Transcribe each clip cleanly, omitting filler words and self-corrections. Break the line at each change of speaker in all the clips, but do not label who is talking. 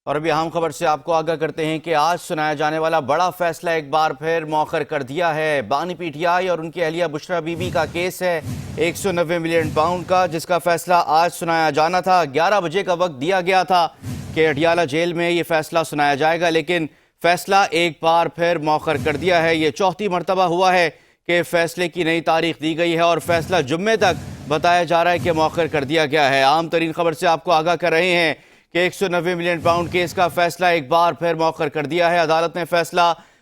اور ابھی اہم خبر سے آپ کو آگاہ کرتے ہیں کہ آج سنایا جانے والا بڑا فیصلہ ایک بار پھر مؤخر کر دیا ہے۔ بانی پی ٹی آئی اور ان کی اہلیہ بشرا بی بی کا کیس ہے 190 ملین پاؤنڈ کا، جس کا فیصلہ آج سنایا جانا تھا۔ 11 بجے کا وقت دیا گیا تھا کہ اڈیالہ جیل میں یہ فیصلہ سنایا جائے گا، لیکن فیصلہ ایک بار پھر مؤخر کر دیا ہے۔ یہ چوتھی مرتبہ ہوا ہے کہ فیصلے کی نئی تاریخ دی گئی ہے اور فیصلہ جمعے تک بتایا جا رہا ہے کہ مؤخر کر دیا گیا ہے۔ عام ترین خبر سے آپ کو آگاہ کر رہے ہیں کہ 190 ملین پاؤنڈ کیس کا فیصلہ ایک بار پھر مؤخر کر دیا ہے۔ عدالت نے فیصلہ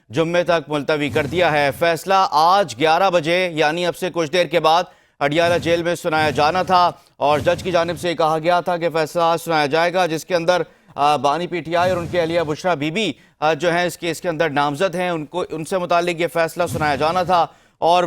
جمعے تک ملتوی کر دیا ہے۔ فیصلہ آج 11 بجے یعنی اب سے کچھ دیر کے بعد اڈیالہ جیل میں سنایا جانا تھا، اور جج کی جانب سے کہا گیا تھا کہ فیصلہ آج سنایا جائے گا، جس کے اندر بانی پی ٹی آئی اور ان کی اہلیہ بشرا بی بی جو ہیں اس کیس کے اندر نامزد ہیں، ان سے متعلق یہ فیصلہ سنایا جانا تھا، اور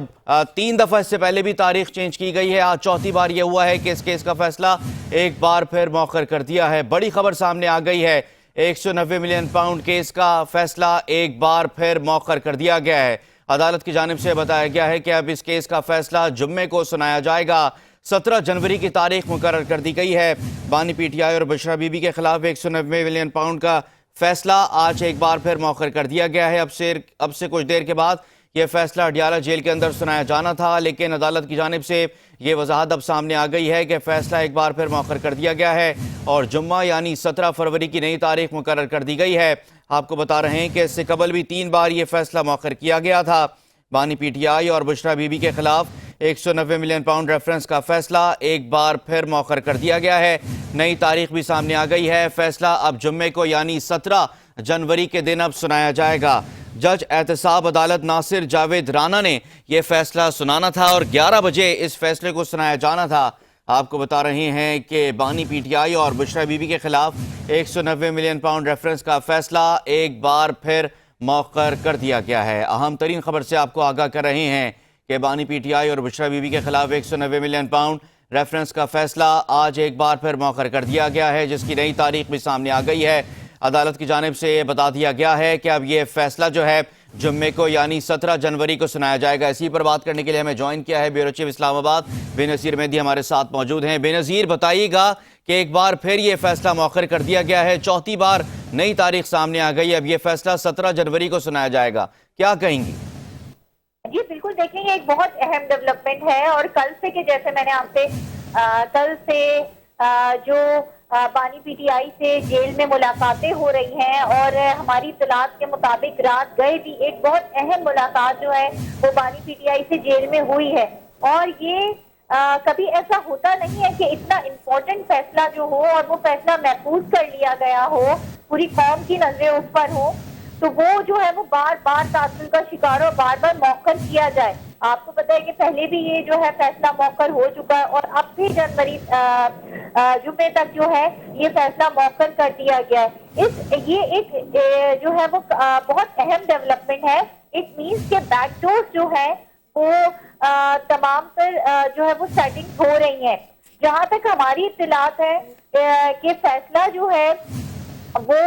3 دفعہ اس سے پہلے بھی تاریخ چینج کی گئی ہے۔ آج چوتھی بار یہ ہوا ہے کہ اس کیس کا فیصلہ ایک بار پھر مؤخر کر دیا ہے۔ بڑی خبر سامنے آ گئی ہے، 190 ملین پاؤنڈ کیس کا فیصلہ ایک بار پھر مؤخر کر دیا گیا ہے۔ عدالت کی جانب سے بتایا گیا ہے کہ اب اس کیس کا فیصلہ جمعے کو سنایا جائے گا۔ 17 جنوری کی تاریخ مقرر کر دی گئی ہے۔ بانی پی ٹی آئی اور بشرا بی بی کے خلاف 190 ملین پاؤنڈ کا فیصلہ آج ایک بار پھر مؤخر کر دیا گیا ہے۔ اب سے کچھ دیر کے بعد یہ فیصلہ اڈیالہ جیل کے اندر سنایا جانا تھا، لیکن عدالت کی جانب سے یہ وضاحت اب سامنے آ گئی ہے کہ فیصلہ ایک بار پھر مؤخر کر دیا گیا ہے اور جمعہ یعنی 17 فروری کی نئی تاریخ مقرر کر دی گئی ہے۔ آپ کو بتا رہے ہیں کہ اس سے قبل بھی 3 بار یہ فیصلہ مؤخر کیا گیا تھا۔ بانی پی ٹی آئی اور بشرا بی بی کے خلاف 190 ملین پاؤنڈ ریفرنس کا فیصلہ ایک بار پھر مؤخر کر دیا گیا ہے۔ نئی تاریخ بھی سامنے آ گئی ہے۔ فیصلہ اب جمعے کو یعنی 17 جنوری کے دن اب سنایا جائے گا۔ جج احتساب عدالت ناصر جاوید رانا نے یہ فیصلہ سنانا تھا اور 11 بجے اس فیصلے کو سنایا جانا تھا۔ آپ کو بتا رہے ہیں کہ بانی پی ٹی آئی اور بشرا بی بی کے خلاف 190 ملین پاؤنڈ ریفرنس کا فیصلہ ایک بار پھر مؤخر کر دیا گیا ہے۔ اہم ترین خبر سے آپ کو آگاہ کر رہے ہیں کہ بانی پی ٹی آئی اور بشرا بی بی کے خلاف 190 ملین پاؤنڈ ریفرنس کا فیصلہ آج ایک بار پھر مؤخر کر دیا گیا ہے، جس کی نئی تاریخ بھی سامنے آ گئی ہے۔ عدالت کی جانب سے یہ بتا دیا گیا ہے کہ اب یہ فیصلہ جو ہے جمعے کو یعنی 17 جنوری کو سنایا جائے گا۔ اسی پر بات کرنے کے لیے ہمیں جوائن کیا ہے بیورو چیف اسلام آباد بے نظیر مہدی ہمارے ساتھ موجود ہیں۔ بے نظیر، بتائیے گا کہ ایک بار پھر یہ فیصلہ مؤخر کر دیا گیا ہے، چوتھی بار نئی تاریخ سامنے آ گئی، اب یہ فیصلہ 17 جنوری کو سنایا جائے گا، کیا کہیں گی؟
جی بالکل، دیکھیں یہ ایک بہت اہم ڈیولپمنٹ ہے، اور کل سے کہ جیسے میں نے آپ سے کل سے جو بانی پی ٹی آئی سے جیل میں ملاقاتیں ہو رہی ہیں، اور ہماری اطلاعات کے مطابق رات گئے بھی ایک بہت اہم ملاقات جو ہے وہ بانی پی ٹی آئی سے جیل میں ہوئی ہے، اور یہ کبھی ایسا ہوتا نہیں ہے کہ اتنا امپورٹنٹ فیصلہ جو ہو اور وہ فیصلہ محفوظ کر لیا گیا ہو، پوری قوم کی نظریں اس پر ہوں، تو وہ جو ہے وہ بار بار تعطل کا شکار اور بار بار مؤخر کیا جائے۔ آپ کو پتہ ہے کہ پہلے بھی یہ جو ہے فیصلہ مؤخر ہو چکا ہے، اور اب بھی جنوری جمعے تک جو ہے یہ فیصلہ مؤخر کر دیا گیا ہے۔ یہ ایک جو ہے وہ بہت اہم ڈیولپمنٹ ہے۔ اٹ مینس کہ بیک ڈورز جو ہے وہ تمام پر جو ہے وہ سیٹنگ ہو رہی ہیں۔ جہاں تک ہماری اطلاعات ہے کہ فیصلہ جو ہے وہ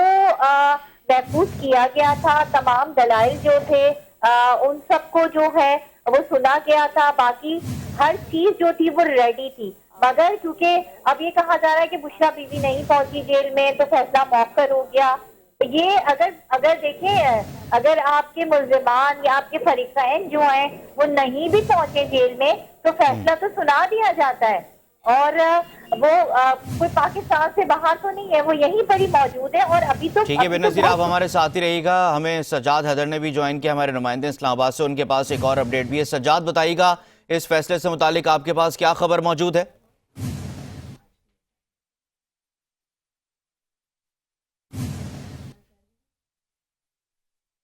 محفوظ کیا گیا تھا، تمام دلائل جو تھے ان سب کو جو ہے وہ سنا گیا تھا، باقی ہر چیز جو تھی وہ ریڈی تھی، مگر کیونکہ اب یہ کہا جا رہا ہے کہ بشرا بی بی نہیں پہنچی جیل میں تو فیصلہ مؤخر ہو گیا۔ یہ اگر دیکھیں، اگر آپ کے ملزمان یا آپ کے فریقین جو ہیں وہ نہیں بھی پہنچے جیل میں تو فیصلہ تو سنا دیا جاتا ہے، اور وہ کوئی پاکستان سے باہر تو نہیں ہے، وہ یہیں پر ہی موجود ہے، اور ابھی تو
ٹھیک ہے بے نظیر، آپ ہمارے ساتھ ہی رہیے گا۔ ہمیں سجاد حیدر نے بھی جوائن کیا، ہمارے نمائندے اسلام آباد سے، ان کے پاس ایک اور اپڈیٹ بھی ہے۔ سجاد، بتائیے گا اس فیصلے سے متعلق آپ کے پاس کیا خبر موجود ہے؟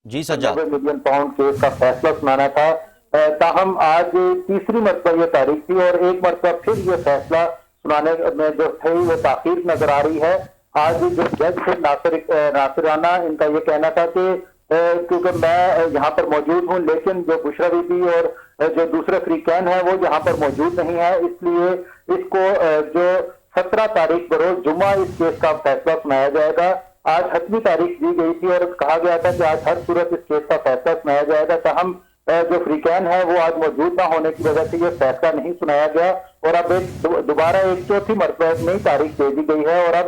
جی سجاد۔
90 ملین پاؤنڈ کیس کا فیصلہ سنانا تھا، تاہم آج تیسری مرتبہ یہ تاریخ تھی، اور ایک مرتبہ پھر یہ فیصلہ سنانے میں جو تھی وہ تاخیر نظر آ رہی ہے۔ آج جو جج تھے ناصر رانا، ان کا یہ کہنا تھا کہ کیونکہ میں یہاں پر موجود ہوں، لیکن جو بشرا بی بی اور جو دوسرے فریقین ہیں وہ یہاں پر موجود نہیں ہیں، اس لیے اس کو جو 17 تاریخ بروز جمعہ اس کیس کا فیصلہ سنایا جائے گا۔ آج حتمی تاریخ دی گئی تھی اور کہا گیا تھا کہ آج ہر صورت اس کیس کا فیصلہ سنایا جائے گا، تاہم جو فریقین ہیں وہ آج موجود نہ ہونے کی وجہ سے یہ فیصلہ نہیں سنایا گیا، اور اب دوبارہ ایک چوتھی مرتبہ نئی تاریخ دے دی گئی ہے، اور اب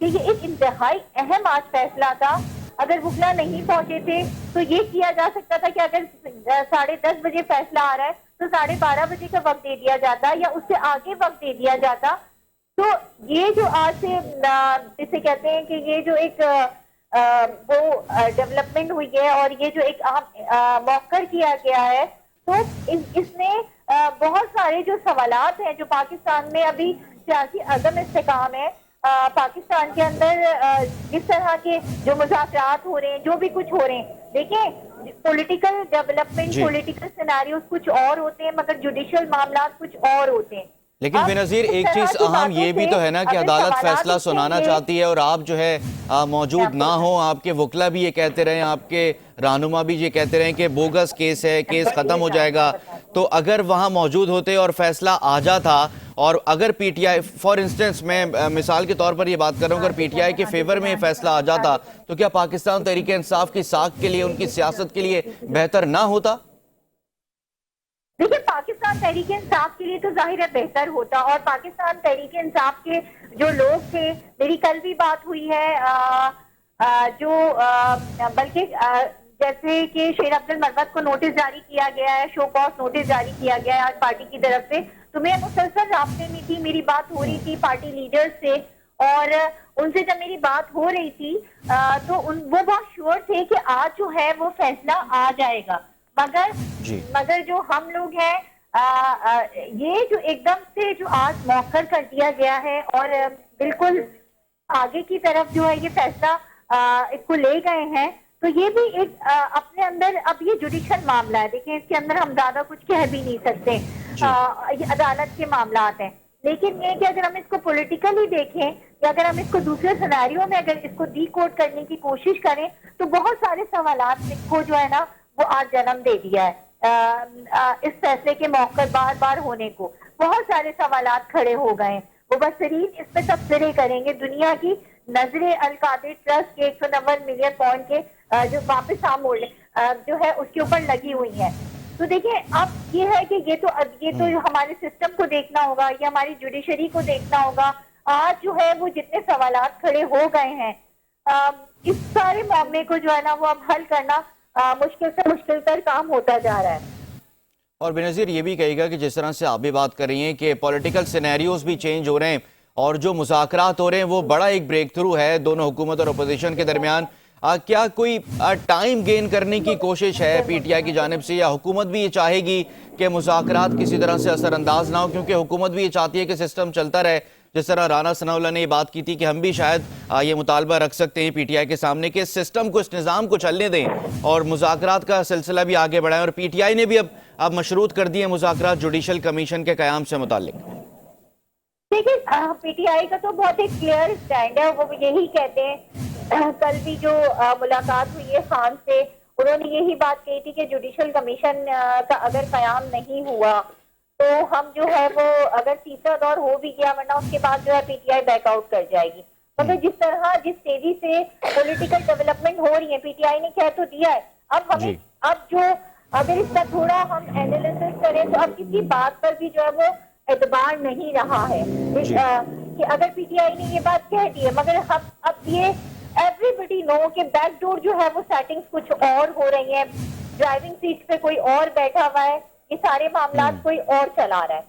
کہ یہ ایک انتہائی اہم آج فیصلہ تھا. اگر وکلا نہیں پہنچے تھے تو یہ کیا جا سکتا تھا کہ اگر 10:30 بجے فیصلہ آ رہا ہے تو 12:30 بجے کا وقت دے دیا جاتا یا اس سے آگے وقت دے دیا جاتا. تو یہ جو آج سے جسے کہتے ہیں کہ یہ جو ایک وہ ڈیولپمنٹ ہوئی ہے اور یہ جو ایک موخر کیا گیا ہے تو اس نے بہت سارے جو سوالات ہیں جو پاکستان میں ابھی سیاسی عدم استحکام ہے پاکستان کے اندر جس طرح کے جو مذاکرات ہو رہے ہیں جو بھی کچھ ہو رہے ہیں دیکھیں پولیٹیکل ڈیولپمنٹ پولیٹیکل سیناریوز کچھ اور ہوتے ہیں مگر جوڈیشل معاملات کچھ اور ہوتے ہیں.
لیکن بے نظیر ایک چیز اہم یہ بھی تو ہے نا کہ عدالت فیصلہ سنانا چاہتی ہے اور آپ جو ہے موجود نہ ہوں. آپ کے وکلا بھی یہ کہتے رہے آپ کے رہنما بھی یہ کہتے رہے کہ بوگس کیس ہے کیس ختم ہو جائے گا. تو اگر وہاں موجود ہوتے اور فیصلہ آ جاتا اور اگر P T I for instance میں مثال کے طور پر یہ بات کر رہا ہوں اگر پی ٹی آئی کے فیور میں یہ فیصلہ آ جاتا تو کیا پاکستان تحریک انصاف کی ساکھ کے لیے ان کی سیاست کے لیے بہتر نہ ہوتا؟
دیکھیں پاکستان تحریک انصاف کے لیے تو ظاہر ہے بہتر ہوتا اور پاکستان تحریک انصاف کے جو لوگ تھے میری کل بھی بات ہوئی ہے جو بلکہ جیسے کہ شیر عبد المربت کو نوٹس جاری کیا گیا ہے شو کاز نوٹس جاری کیا گیا ہے آج پارٹی کی طرف سے تو میں مسلسل رابطے میں تھی میری بات ہو رہی تھی پارٹی لیڈر سے اور ان سے جب میری بات ہو رہی تھی تو وہ بہت شیور تھے کہ آج جو ہے وہ فیصلہ آ جائے گا مگر جو ہم لوگ ہیں یہ جو ایک دم سے جو آج موخر کر دیا گیا ہے اور بالکل آگے کی طرف جو ہے یہ فیصلہ اس کو لے گئے ہیں تو یہ بھی ایک اپنے اندر اب یہ جوڈیشل معاملہ ہے دیکھیں اس کے اندر ہم زیادہ کچھ کہہ بھی نہیں سکتے یہ عدالت کے معاملات ہیں لیکن یہ کہ اگر ہم اس کو پولیٹیکلی دیکھیں یا اگر ہم اس کو دوسرے سیناریو میں اگر اس کو ڈی کوڈ کرنے کی کوشش کریں تو بہت سارے سوالات کو جو ہے نا وہ آج جنم دے دیا ہے اس فیصلے کے موقع بار بار ہونے کو بہت سارے سوالات کھڑے ہو گئے ہیں مبصرین اس پہ تبصرے کریں گے دنیا کی نظریں القادر ٹرسٹ کے 190 ملین پاؤنڈ کے جو واپس جو ہے اس کے اوپر لگی ہوئی ہیں تو دیکھیں اب یہ ہے کہ یہ تو ہمارے سسٹم کو دیکھنا ہوگا یہ ہماری جوڈیشری کو دیکھنا ہوگا آج جو ہے وہ جتنے سوالات کھڑے ہو گئے ہیں اس سارے معاملے کو جو ہے نا وہ اب حل کرنا مشکل سے مشکل تر کام ہوتا جا رہا ہے.
اور بے نظیر یہ بھی کہے گا کہ جس طرح سے آپ بھی بات کر رہی ہیں کہ پولیٹیکل سینیریوز بھی چینج ہو رہے ہیں اور جو مذاکرات ہو رہے ہیں وہ بڑا ایک بریک تھرو ہے دونوں حکومت اور اپوزیشن کے درمیان. کیا کوئی ٹائم گین کرنے کی کوشش ہے پی ٹی آئی کی جانب سے یا حکومت بھی یہ چاہے گی کہ مذاکرات کسی طرح سے اثر انداز نہ ہو کیونکہ حکومت بھی یہ چاہتی ہے کہ سسٹم چلتا رہے جس طرح رانا ثناء اللہ نے یہ بات کی تھی کہ ہم بھی شاید یہ مطالبہ رکھ سکتے ہیں پی ٹی آئی کے سامنے کہ اس سسٹم کو اس نظام کو چلنے دیں اور مذاکرات کا سلسلہ بھی آگے بڑھائیں اور پی ٹی آئی نے بھی اب مشروط کر دیے مذاکرات جوڈیشل کمیشن کے قیام سے متعلق.
دیکھیں پی ٹی آئی کا تو بہت ایک کلیئر سٹینڈ ہے وہ یہی کہتے ہیں کل بھی جو ملاقات ہوئی ہے خان سے انہوں نے یہی بات کہی تھی کہ جوڈیشل کمیشن کا اگر قیام نہیں ہوا تو ہم جو ہے وہ اگر تیسرا دور ہو بھی گیا ورنہ اس کے بعد جو ہے P T I back out کر جائے گی. مگر جس تیزی سے پولیٹیکل ڈیولپمنٹ ہو رہی ہے پی ٹی آئی نے کہہ تو دیا ہے اب ہمیں اب جو اگر اس کا تھوڑا ہم اینالیسس کریں تو اب کسی بات پر بھی جو ہے وہ اعتبار نہیں رہا ہے کہ اگر پی ٹی آئی نے یہ بات کہہ دی ہے مگر اب یہ ایوری بڈی نو کہ بیک ڈور جو ہے وہ سیٹنگز کچھ اور ہو رہی ہیں ڈرائیونگ سیٹ پہ کوئی اور بیٹھا ہوا ہے یہ سارے معاملات کوئی اور چلا رہا ہے.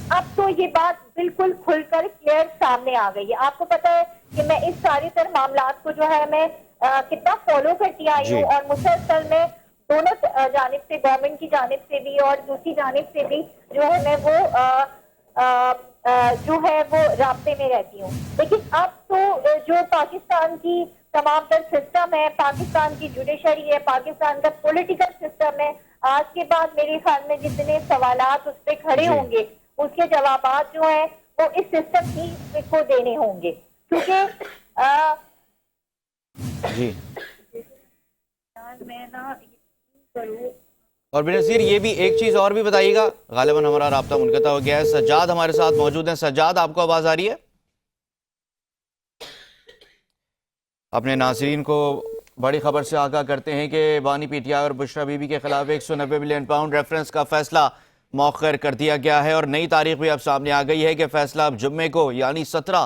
اب تو یہ بات بالکل کھل کر کلیئر سامنے آ گئی ہے. آپ کو پتا ہے کہ میں اس سارے تر معاملات کو جو ہے میں کتنا فالو کرتی آئی ہوں اور مسلسل میں دونوں جانب سے گورنمنٹ کی جانب سے بھی اور دوسری جانب سے بھی جو ہے میں وہ جو ہے وہ رابطے میں رہتی ہوں. لیکن اب تو جو پاکستان کی تمام تر سسٹم ہے پاکستان کی جوڈیشری ہے پاکستان کا پولیٹیکل سسٹم ہے آج کے بعد میرے خیال میں جتنے سوالات اس پہ کھڑے ہوں گے اس کے جوابات جو ہیں وہ اس سسٹم ہی کو دینے ہوں گے کیونکہ میں نا
اور بے نظیر یہ بھی ایک چیز اور بھی بتائیے گا غالباً ہمارا رابطہ منقطع ہو گیا ہے. سجاد ہمارے ساتھ موجود ہیں. سجاد آپ کو آواز آ رہی ہے؟ اپنے ناظرین کو بڑی خبر سے آگاہ کرتے ہیں کہ بانی پی ٹی آئی اور بشرا بی بی کے خلاف 190 ملین پاؤنڈ ریفرنس کا فیصلہ مؤخر کر دیا گیا ہے اور نئی تاریخ بھی اب سامنے آ گئی ہے کہ فیصلہ اب جمعے کو یعنی 17